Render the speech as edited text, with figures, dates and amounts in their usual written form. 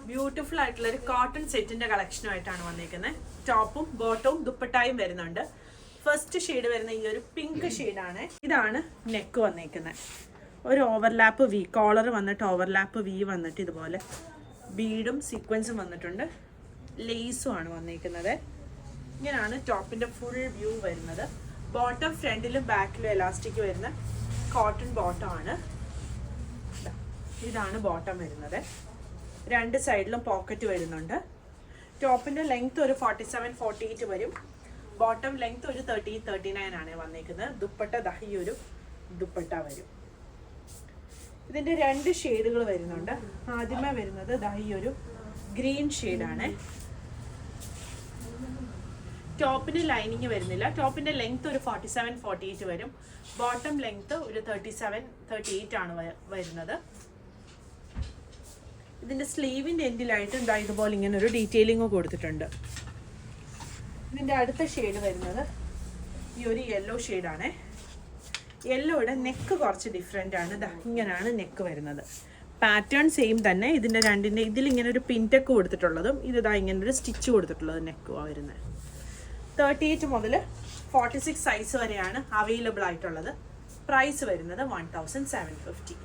Beautiful ആയിട്ടുള്ള ഒരു cotton സെറ്റിന്റെ കളക്ഷനുമായിട്ടാണ് വന്നിരിക്കുന്നത്. ടോപ്പും ബോട്ടവും ദുപ്പട്ടായും വരുന്നുണ്ട്. ഫസ്റ്റ് ഷെയ്ഡ് വരുന്ന ഈ ഒരു പിങ്ക് ഷെയ്ഡാണ്. ഇതാണ് നെക്ക് വന്നിരിക്കുന്നത്. ഒരു ഓവർലാപ്പ് വി, കോളർ വന്നിട്ട് ഓവർലാപ്പ് വി വന്നിട്ട് ഇതുപോലെ ബീഡും സീക്വൻസും വന്നിട്ടുണ്ട്. ലേസും ആണ് വന്നിരിക്കുന്നത്. ഇങ്ങനെയാണ് ടോപ്പിന്റെ ഫുൾ വ്യൂ വരുന്നത്. ബോട്ടം ഫ്രണ്ടിലും ബാക്കിലും എലാസ്റ്റിക് വരുന്ന കോട്ടൺ ബോട്ടം ആണ്. ഇതാണ് ബോട്ടം വരുന്നത്. രണ്ട് സൈഡിലും പോക്കറ്റ് വരുന്നുണ്ട്. ടോപ്പിന്റെ ലെങ്ത് ഒരു 47-48 വരും. ബോട്ടം ലെങ്ത് ഒരു 30-39 ആണ് വന്നിരിക്കുന്നത്. ദുപ്പട്ട ദഹി ഒരു ദുപ്പട്ട വരും. ഇതിന്റെ രണ്ട് ഷെയ്ഡുകൾ വരുന്നുണ്ട്. ആദ്യമേ വരുന്നത് ദഹി ഒരു ഗ്രീൻ ഷെയ്ഡാണ്. ടോപ്പിന് ലൈനിങ് വരുന്നില്ല. ടോപ്പിന്റെ ലെങ്ത് ഒരു 47-48 വരും. ബോട്ടം ലെങ്ത് ഒരു 37-38 ആണ് വരുന്നത്. ഇതിന്റെ സ്ലീവിന്റെ എൻഡിലായിട്ട് ഇതുപോലെ ഇങ്ങനെ ഒരു ഡീറ്റെയിലിംഗ് കൊടുത്തിട്ടുണ്ട്. ഇതിന്റെ അടുത്ത ഷെയ്ഡ് വരുന്നത് ഈ ഒരു യെല്ലോ ഷെയ്ഡാണ്. യെല്ലോയുടെ നെക്ക് കുറച്ച് ഡിഫറെൻ്റ് ആണ്. ഇങ്ങനെയാണ് നെക്ക് വരുന്നത്. പാറ്റേൺ സെയിം തന്നെ. ഇതിൻ്റെ രണ്ടിൻ്റെ ഇതിലിങ്ങനെ ഒരു പിൻടെക്ക് കൊടുത്തിട്ടുള്ളതും ഇങ്ങനെ ഒരു സ്റ്റിച്ച് കൊടുത്തിട്ടുള്ളതും നെക്കുമാണ് വരുന്നത്. 38 മുതൽ 46 സൈസ് വരെയാണ് അവൈലബിൾ ആയിട്ടുള്ളത്. പ്രൈസ് വരുന്നത് 1750.